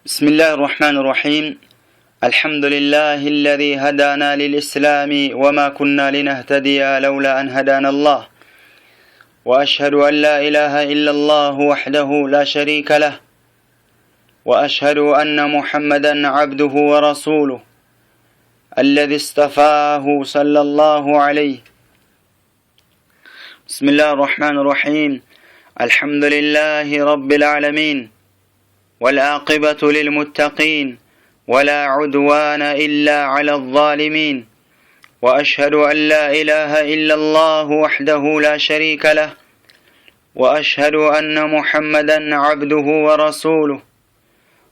بسم الله الرحمن الرحيم. الحمد لله الذي هدانا للإسلام وما كنا لنهتدي لولا أن هدانا الله، وأشهد أن لا إله إلا الله وحده لا شريك له، وأشهد أن محمدا عبده ورسوله الذي اصطفاه صلى الله عليه. بسم الله الرحمن الرحيم. الحمد لله رب العالمين، والعاقبة للمتقين، ولا عدوان إلا على الظالمين، وأشهد أن لا إله إلا الله وحده لا شريك له، وأشهد أن محمدا عبده ورسوله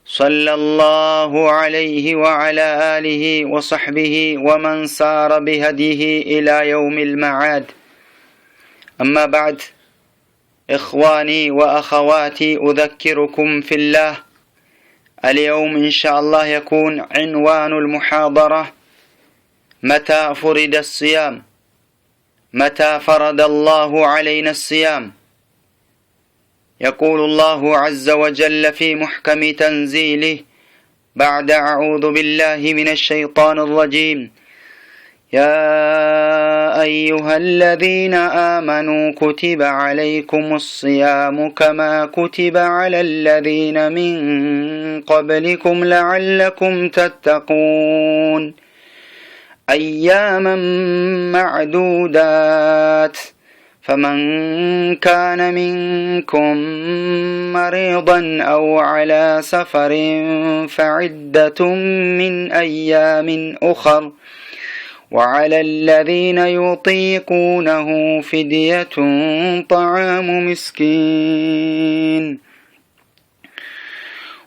صلى الله عليه وعلى آله وصحبه ومن سار بهديه إلى يوم المعاد. أما بعد، إخواني وأخواتي، أذكركم في الله. اليوم إن شاء الله يكون عنوان المحاضرة: متى فرض الصيام؟ متى فرض الله علينا الصيام؟ يقول الله عز وجل في محكم تنزيله بعد أعوذ بالله من الشيطان الرجيم: يا أيها الذين آمنوا كتب عليكم الصيام كما كتب على الذين من قبلكم لعلكم تتقون، أياما معدودات، فمن كان منكم مريضا أو على سفر فعدة من أيام أخر، وعلى الذين يطيقونه فدية طعام مسكين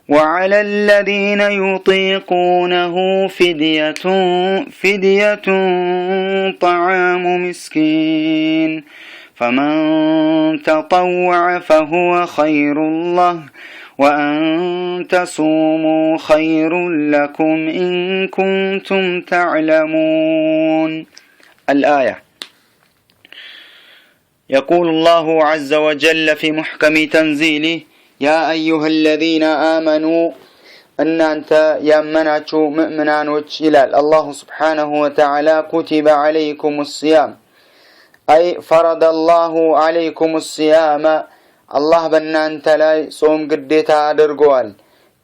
وعلى الذين يطيقونه فدية طعام مسكين، فمن تطوع فهو خير له، وأن تصوموا خير لكم إن كنتم تعلمون. الآية. يقول الله عز وجل في محكم تنزيله: يا أيها الذين آمنوا، أن أنت يمناتشو مؤمنانوش إلال الله سبحانه وتعالى كتب عليكم الصيام، أي فرض الله عليكم الصيام، الله በእናንተ ላይ ጾም ግዴታ አድርጓል።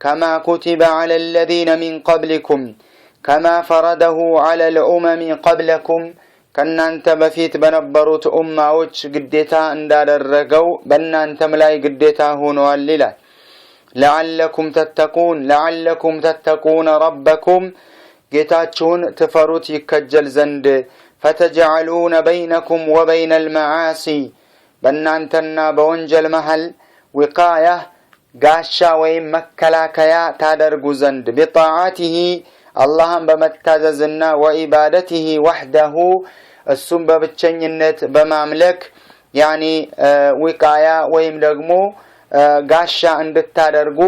كما كتب على الذين من قبلكم كما فرضه على الأمم قبلكم، ከእናንተ በፊት በነበሩት ኡማዎች ግዴታ እንዳደረገው በእናንተም ላይ ግዴታ ሆኗል ይላል። لعلكم تتقون ربكم፣ ጌታችሁን ትፈሩት ይከጀል ዘንድ። فتجعلون بينكم وبين المعاصي፣ በእናንተና በወንጀል መሃል ዊቃያ ጋሻ ወይም መከላከያ ታደርጉ ዘንድ። ቢጣዓቲሂ፣ አላህን በመታዘዝና ወኢባደቲሂ ወህደሁ፣ እሱም በብቸኝነት በማምለክ ያኒ ዊቃያ ወይም ደግሞ ጋሻ እንድታደርጉ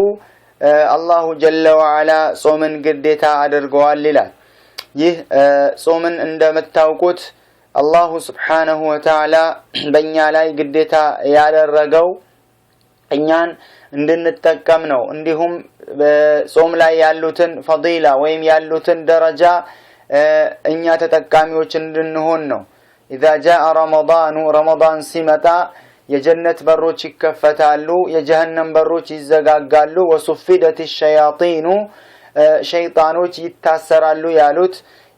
አላሁ ጀለ ወዐላ ጾምን ግዴታ አድርገዋል ይላል። ይህ ጾምን እንደምታውቁት አላሁ ስብሓነሁ ወተዓላ በእኛ ላይ ግዴታ ያደረገው እኛን እንድንጠቀም ነው። እንዲሁም በጾም ላይ ያሉትን ፈዲላ ወይም ያሉትን ደረጃ እኛ ተጠቃሚዎች እንድንሆን ነው። ኢዛ ጃአ ረመዳን ሲመጣ የጀነት በሮች ይከፈታሉ፣ የጀሃነም በሮች ይዘጋጋሉ። ወሱፊደት ሸያጢኑ፣ ሸይጣኖች ይታሰራሉ ያሉት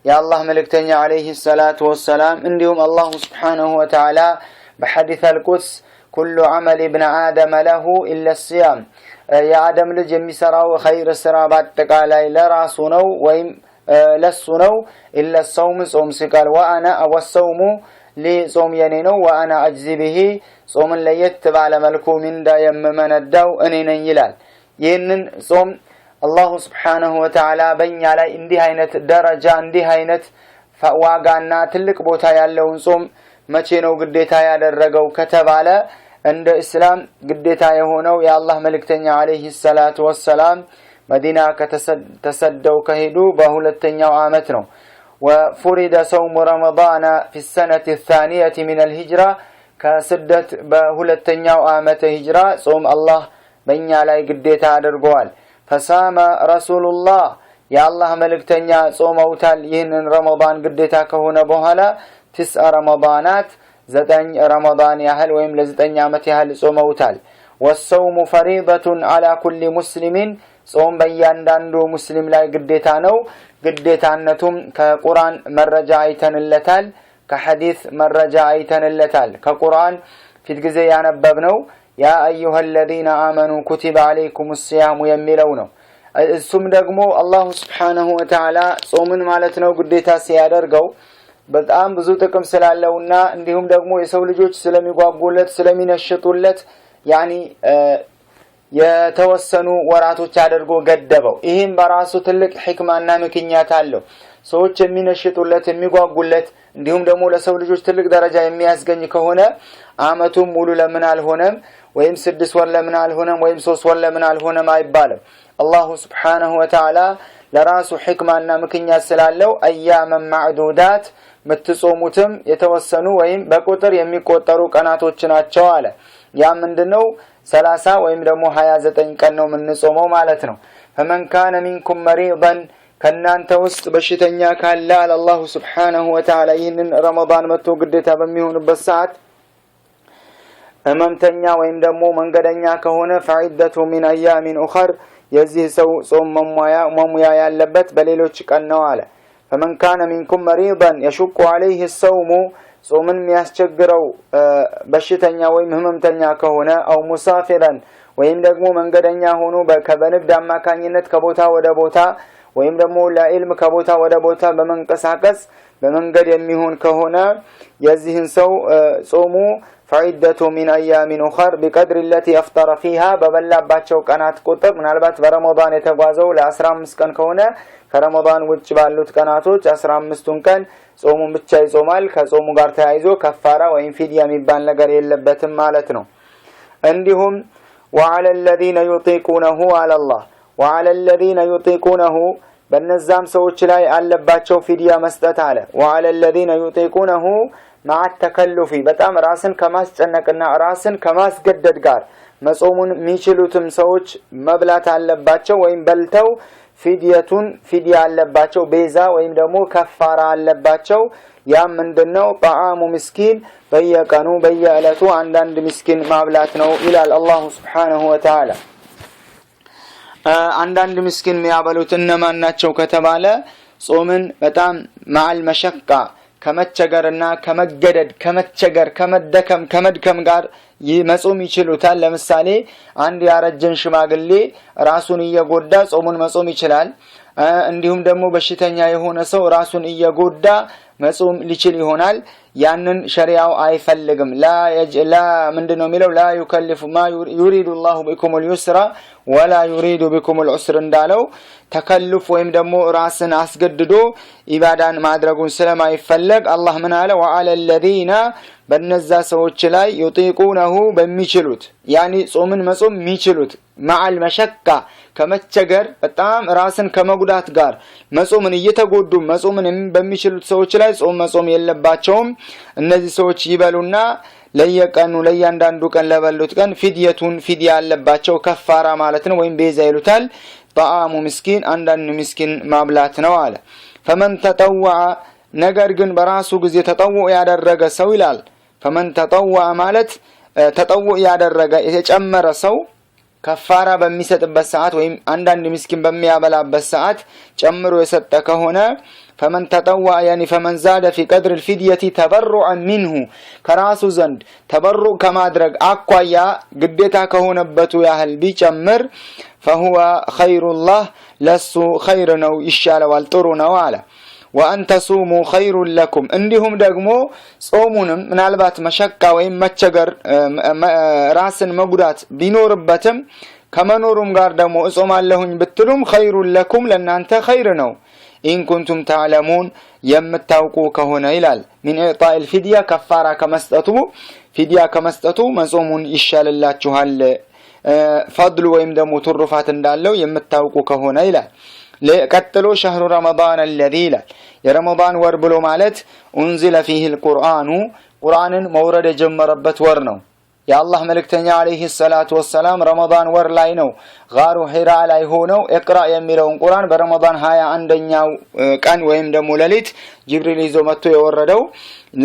የአላህ መልእክተኛ አለይሂ ሰላቱ ወሰላም። እንዲሁም አላሁ ስብሓነሁ ወተዓላ በሐዲስ አልቁድስ ኩሉ ዐመል ኢብነ አደም ለሁ ኢለ ሲያም፣ የአደም ልጅ የሚሰራው ኸይር ስራ በአጠቃላይ ለራሱ ነው ወይም ለሱ ነው። ኢለ ሰውም፣ ጾም ሲቀር። ወአና ወሰውሙ፣ ጾም የኔ ነው። ወአና አጅዚ ቢሂ፣ ጾምን ለየት ባለ መልኩ ሚንዳ የምመነዳው እኔ ነኝ ይላል። ይህንን ጾም አላሁ ስብሓነሁ ወተዓላ በእኛ ላይ እንዲህ አይነት ደረጃ እንዲህ አይነት ዋጋና ትልቅ ቦታ ያለውን ጾም መቼ ነው ግዴታ ያደረገው ከተባለ እንደ እስላም ግዴታ የሆነው የአላህ መልእክተኛ አለይሂ ሰላቱ ወሰላም መዲና ከተሰደው ከሄዱ በሁለተኛው ዓመት ነው። ወፉሪደ ሰውሙ ረመዳን في السنة الثانية من الهجرة، ከስደት በሁለተኛው ዓመተ ሂጅራ ጾም አላህ በእኛ ላይ ግዴታ አድርጓል። فصام رسول الله يا الله ملكتኛ ጾመውታል ይህንን ረመዳን ግዴታ ከሆነ በኋላ 9 ረመዳናት 9 ረመዳን ያህል ወይም ለ9 ዓመት ያህል ጾመውታል والصوم فريضة على كل مسلم ጾም በእያንዳንዱ ሙስሊም ላይ ግዴታ ነው ግዴታነቱም ከቁርአን መረጃ አይተንለታል ከሐዲስ መረጃ አይተንለታል ከቁርአን ፊት ጊዜ ያነበብነው ያ አዩሃ الذين آمنوا كتب عليكم الصيام የሚለው ነው እሱም ደግሞ አላህ Subhanahu Wa Ta'ala ጾምን ማለት ነው ግዴታ ሲያደርገው በጣም ብዙ ጥቅም ስላለውና እንዲሁም ደግሞ የሰው ልጆች ስለሚጓጉለት ስለሚነሽጡለት ያኒ የተወሰኑ ወራቶች አድርጎ ገደበው ይሄም በራሱ ትልቅ ህክማና ምክንያት አለው ሰዎች የሚነሽጡለት የሚጓጉለት እንዲሁም ደግሞ ለሰው ልጆች ትልቅ ደረጃ የሚያስገኝ ከሆነ አመቱን ሙሉ ለምን አልሆነም ወይም 6 ወር ለምን አልሆነም ወይም 3 ወር ለምን አልሆነም አይባልም አላህ Subhanahu Wa Ta'ala ለራሱ ህክማና ምክንያት ስላለው አያመ ማዕዱዳት ምትጾሙትም የተወሰኑ ወይም በቁጥር የሚቆጠሩ ቀናቶች ናቸው አለ ያ ምንድነው 30 ወይም ደግሞ 29 ቀን ነው ምንጾመው ማለት ነው فمن كان منكم مريضا ከናንተ ውስጥ በሽተኛ ካለ አላህ Subhanahu Wa Ta'ala ይህንን ረመዳን መጥቶ ግዴታ በሚሆንበት ሰዓት ህመምተኛ ወይም ደግሞ መንገደኛ ከሆነ فعدة من ايام اخر የዚህ ሰው ጾም መሙያ ያለበት በሌሎች ቀን ነው አለ فمن كان منكم مريضا يشق عليه الصوم ጾምን የሚያስቸግረው በሽተኛ ወይም ህመምተኛ ከሆነ አው ሙሳፊራን ወይም ደግሞ መንገደኛ ሆኖ በከበንግድ አማካኝነት ከቦታ ወደ ቦታ ወይም ደግሞ ለኢልም ከቦታ ወደ ቦታ በመንቀሳቀስ በመንገድ የሚሆን ከሆነ የዚህን ሰው ጾሙ فعدة من ايام اخر بقدر التي افطر فيها በበላባቸው ቀናት ቁጥር ምናልባት በረመዳን የተጓዘው ለ15 ቀን ከሆነ ከረመዳን ውጭ ባሉት ቀናቶች 15ቱን ቀን ጾሙን ብቻ ይጾማል ከጾሙ ጋር ተያይዞ ከፋራ ወይም ፊድያ የሚባል ነገር የለበትም ማለት ነው እንዲሁም وعلى الذين يطيقونه على الله وعلى الذين يطيقونه በነዛም ሰዎች ላይ አለባቸው ፊድያ መስጠት አለ وعلى الذين يطيقونه مع التكلف በጣም ራስን ከማስጨነቅና ራስን ከማስገደድ ጋር መጾሙን የሚችሉትም ሰዎች መብላት አለባቸው ወይም በልተው ፊድያ አለባቸው ቤዛ ወይም ደግሞ ከፋራ አለባቸው ያ ምንድነው ጣዓሙ ምስኪን በየቀኑ በየዕለቱ አንዳንድ ምስኪን ማብላት ነው ይላል አላህ Subhanahu Wa Ta'ala አንዳንድ ምስኪን የሚያበሉት እነማን ናቸው ከተባለ ጾምን በጣም ማል መሸቃ ከመቸገርና ከመገደድ ከመቸገር ከመድከም ጋር መጾም ይችላል ለምሳሌ አንድ ያረጀን ሽማግሌ ራሱን እየጎዳ ጾሙን መጾም ይችላል እንዲሁም ደግሞ በሽተኛ የሆነ ሰው ራሱን እየጎዳ መጾም ሊችል ይሆናል ያንን ሸሪዓው አይፈልግም ላ ምንድነው የሚለው ላ يكلف ما يريد الله بكم اليسر ولا يريد بكم العسر እንዳለው ተከልፍ ወይም ደግሞ ራስን አስገድዶ ኢባዳን ማድረጉን ስለማይፈልግ አላህ ምን አለ وعلى الذين በነዛ ሰዎች ላይ يطيقونه በሚችሉት ያኒ ጾምን መጾም የሚችሉት مع المشقة ከመቸገር በጣም ራስን ከመጉዳት ጋር መጾምን እየተጎዱ መጾምን በሚችሉት ሰዎች ላይ ጾም መጾም የለባቸውም እነዚህ ሰዎች ይበሉና ለየቀኑ ለያንዳንዱ ቀን ለበሉት ቀን ፊድያ አለባቸው ከፋራ ማለት ነው ወይም ቤዛ ይሉታል ጣዓሙ ምስኪን አንዳንድ ምስኪን ማብላት ነው አለ فمن تطوع ነገር ግን በራሱ ጊዜ ተጠውዕ ያደረገ ሰው ይላል فمن تطوع ማለት ተጠውዕ ያደረገ የተጨመረ ሰው ከፋራ በሚሰጥበት ሰዓት ወይም አንዳንድ ምስኪን በሚያበላበት ሰዓት ጨምሮ የሰጠ ከሆነ فمن تطوع يعني فمن زاد في قدر الفدية تبرعا منه ከራሱ ዘንድ ተበሩዕ ከማድረግ አኳያ ግዴታ ከሆነበት ያህል ቢጨምር فهو خير الله ለሱ ኸይር ነው ይሻላል ጥሩ ነው አለ وان تصوموا خير لكم እንዲሁም ደግሞ ጾሙንም ምናልባት መሸቃ ወይም መቸገር ራስን መጉዳት ቢኖርበትም ከመኖሩም ጋር ደግሞ እጾማለሁኝ ብትሉም خير لكم ለናንተ ኸይር ነው ان كنتم تعلمون የምታውቁ ከሆነ ይላል من اعطاء الفدية كفاره ከመስጠቱ መጾሙን ይሻልላችኋል ፈድሉ ወይም ደግሞ ትሩፋት እንዳለው የምታውቁ ከሆነ ይላል ለቀጥሎ شهر رمضان الذي ይላል የረመዳን ወር ብሎ ማለት انزل فيه القرآن ቁርአንን መውረድ የጀመረበት ወር ነው يا الله ملكتني عليه الصلاة والسلام رمضان ور ላይ ነው ጋሩ ሒራ ላይ ሆነው اقرا የሚለውን ቁርአን በረመዳን 21ኛው ቀን ወይም ደግሞ ሌሊት ጅብሪል ይዞ መጥቶ የወረደው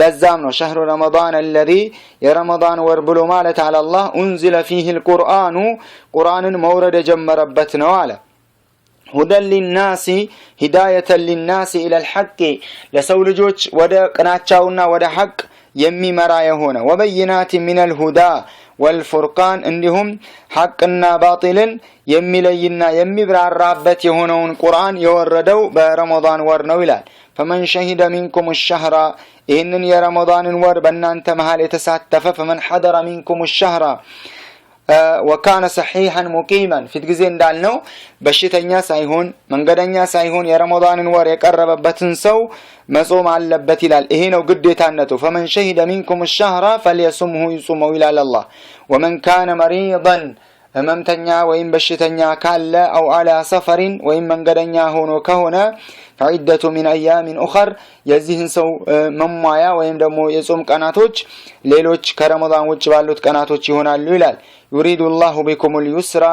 ለዛም ነው شهر رمضان الذي የረመዳን ወር ብሎ ማለት على الله انزل فيه القرآن ቁርአንን መውረድ የጀመረበት ነው አለ هدى للناس هداية للناس الى الحق ለሰው ልጆች ወደ ቅናቻውና ወደ ሐቅ የሚመራ የሆነ ወበይናት ሚነል ሁዳ ወልፉርቃን እንዲሁም ሐቅና ባጢልን የሚለይና የሚብራራበት የሆነውን ቁርአን የወረደው በረመዳን ወር ነው ይላል فمن شهد منكم الشهر إن رمضان ور بنانت مهال يتساتف فمن حضر منكم الشهر وكان صحيحا مقيما في الجزين دالنو بشتنيا سايهون من قدنيا سايهون يا رمضان ور يقرب بتنسو مصوم على اللبت الى هنا وقديتانته فمن شهد منكم الشهر فليصمه يصومه الى الله ومن كان مريضا ممتنيا وإن بشتنيا كالا أو على سفر وإن من قدنيا هونو كهنا فعدة من أيام أخر يزيهن سو ممايا وإن دمو يصوم كاناتوج ليلوج كرمضان وجبالوت كاناتوج هنا الليلال يريد الله بكم اليسر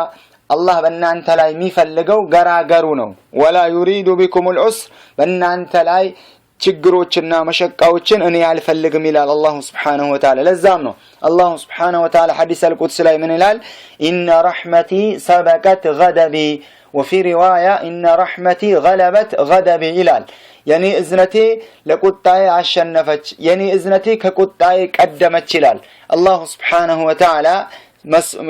الله بنا أنت لاي ميفلقو غراغرونو ولا يريد بكم العسر بنا أنت لاي ችግሮችና መሸቃዎችን እኔ አልፈልግም ይላል አላህ Subhanahu Wa Ta'ala ለዛም ነው አላህ Subhanahu Wa Ta'ala ሐዲስ አልቁድስ ላይ ምን ይላል ኢነ ረሕመቲ ሰበቀት غضبي وفي روايه ان رحمتي غلبت غضبي ይላል የኔ እዝነቴ ለቁጣዬ አሸነፈች የኔ እዝነቴ ከቁጣዬ ቀደመች ይላል አላህ Subhanahu Wa Ta'ala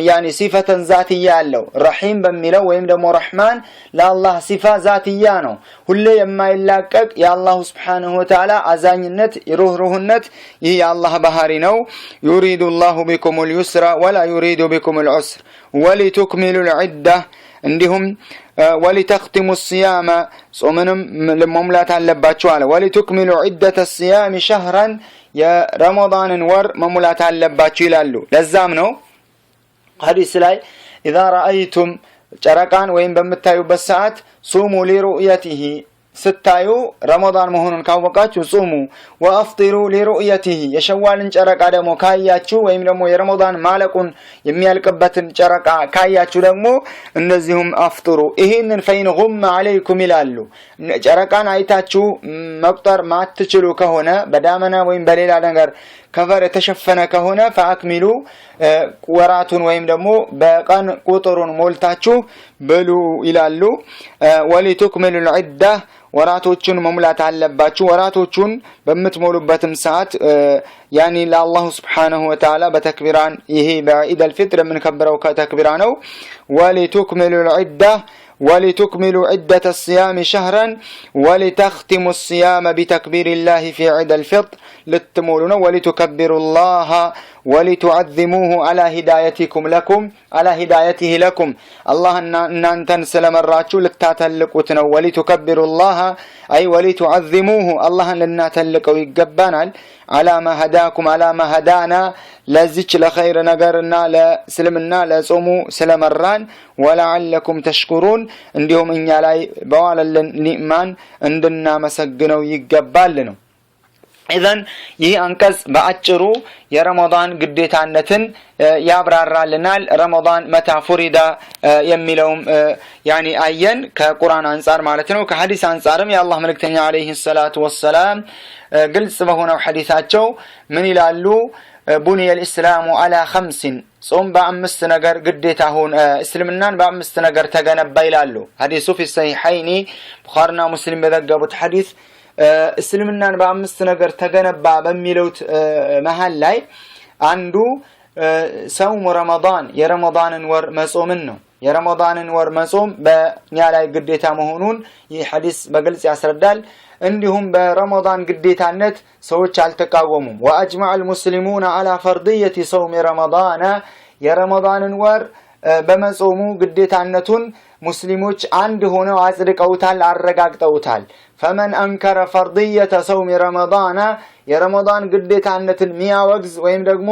يعني صفة ذاتية له رحيم بميله ويم دمو رحمن لا الله صفة ذاتية نو كل يما يلاقق يا الله سبحانه وتعالى عزانينت يروهنت يا الله بهاري نو يريد الله بكم اليسر ولا يريد بكم العسر ولتكملوا العدة عندهم ولتختموا الصيام صومنم لمملات علباتشو على ولتكملوا عدة الصيام شهرا يا رمضان ور مملات علباتشو يلالو لزام نو حديث لاي إذا رأيتم جرقان وين بمتايو بالساعات صوموا لرؤيته ستايو رمضان مهونن كاوقاتشو صوموا وأفطروا لرؤيته يشوالن جرقا دمو كاياتشو وين دمو رمضان مالكون يميالكبتن جرقا كاياتشو دمو እነዚህም أفطروا إهنن فين غم عليكم ይላሉ جرقان አይታችሁ መቁጠር ማትችሉ ከሆነ በዳመና ወይም በሌላ ነገር ከቨር የተሸፈነ ከሆነ فاكملوا ወራቱን ወይም ደግሞ በቀን ቁጥሩን ሞልታችሁ በሉ ይላሉ ولتكملوا العده ወራቶቹን መሙላት አለባችሁ ወራቶቹን በመትሞሉበትም ሰዓት يعني ለአላህ Subhanahu Wa Ta'ala በተክቢራን ይሄ በኢድ አልፍጥር ምን ከበረው ከተክቢራ ነው ولتكملوا العده ولتكملوا عدة الصيام شهرا ولتختموا الصيام بتكبير الله في عيد الفطر للتمولون ولتكبروا الله ولتعظموه على هدايتكم لكم على هدايته لكم الله ان انتن سلمراچو لتاتلقوت نو ولتكبروا الله اي ولتعظموه الله لنا تلقوا يغبانال على ما هداكم على ما هدانا لزيچ لخير نغرنا لسلمنا لصومو سلمران ولعلكم تشكرون እንዲሁም እኛ ላይ በዋለልን ኒዕማን እንድናመሰግነው ይገባል ነው إذن ይህ አንቀጽ በአጭሩ የረመዳን ግዴታነትን ያብራራልናል ረመዳን መታ ፍሪዳ የሚለውም يعني አየን ከቁርአን አንፃር ማለት ነው ከሐዲስ አንፃርም የአላህ መልእክተኛ አለይሂ ሰላቱ ወሰላም ግልጽ በሆነው ሐዲሳቸው ምን ይላሉ بني الإسلام على 5 صوم بأمست نجر قديته هون إسلامنا بأمست نجر تجنب ይላሉ حديث في الصحيحين بخارنا مسلم بذجبت حديث إسلامنا بأمست نجر تجنب بميلوت محل لاي عنده صوم رمضان يا رمضان ور مصومنه يا رمضان ور مصوم بنيالاي قديته مهونون ይህ حديث በግልጽ ያስረዳል እንዲሁም በረመዳን ግዴታነት ሰዎች አልተቃወሙም واجمع المسلمون على فرضيه صوم رمضان يا رمضان ور በመጾሙ ግዴታነቱን ሙስሊሞች አንድ ሆነው አጽድቀውታል አረጋግጠውታል فمن انكر فرضيه صوم رمضان የረመዳን ግዴታነትን ሚያወግዝ ወይም ደግሞ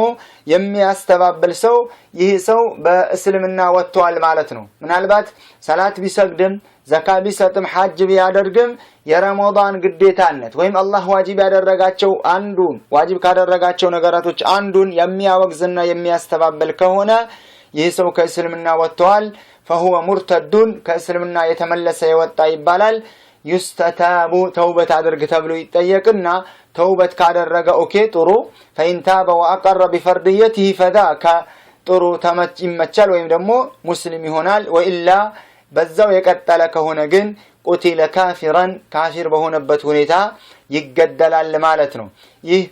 የሚያስተባብል ሰው ይህ ሰው በእስልምና ወጥቷል ማለት ነው ምናልባት ሰላት ቢሰግድም ዘካ ቢሰጥም ሐጅ ቢያደርግም የረመዳን ግዴታነት ወይም አላህ ዋጅብ ያደረጋቸው አንዱን ዋጅብ ካደረጋቸው ነገራቶች አንዱን የሚያወግዝና የሚያስተባብል ከሆነ ይህ ሰው ከእስልምና ወጥቷል فهو مرتد ከእስልምና የተመለሰ የወጣ ይባላል يستتاب توبة አድርግ ተብሎ ይጠየቅና ተውበት ካደረገ ኦኬ ጥሩ فإن تاب وأقر بفرضيته فذاك ጥሩ ይመቻል ወይም ደግሞ ሙስሊም ይሆናል وإلا በዛው የቀጠለ ከሆነ ግን ቁቲለ ካፊራን ካፊር በሆነበት ሁኔታ ይገደላል ማለት ነው ይህ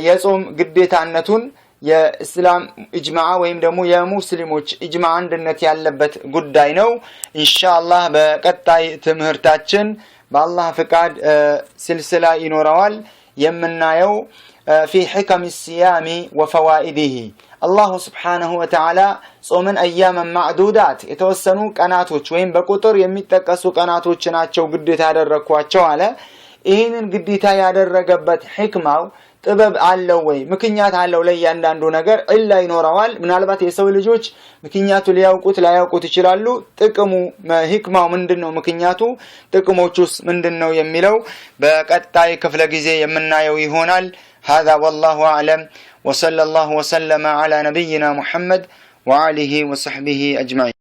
የጾም ግዴታነቱን የእስላም ኢጅማዓ ወይም ደግሞ የሙስሊሞች ኢጅማዓ አንድነት ያለበት ጉዳይ ነው ኢንሻአላህ በቀጣይ ትምህርታችን በአላህ ፍቃድ ሲልሲላ ይኖራል የምናየው في حكم الصيام وفوائده الله سبحانه وتعالى ጾምን اياما معدودات የተወሰኑ ቀናቶች ወይም በቁጥር የሚጠቀሱ ቀናቶች ናቸው ግዴታ ያደረኳቸው አለ ይሄንን ግዴታ ያደረገበት ህክማው ጥበብ አለው ወይ ምክንያት አለው ለእያንዳንዱ ነገር ኢላ ይኖራል ምናልባት የሰው ልጆች ምክንያቱ ሊያውቁት ይችላሉ ጥቅሙ ህክማው ምንድነው ምክንያቱ ጥቅሞቹስ ምንድነው የሚለው በቀጣይ ክፍለ ጊዜ የምናየው ይሆናል هذا والله اعلم وصلى الله وسلم على نبينا محمد وعليه وصحبه اجمعين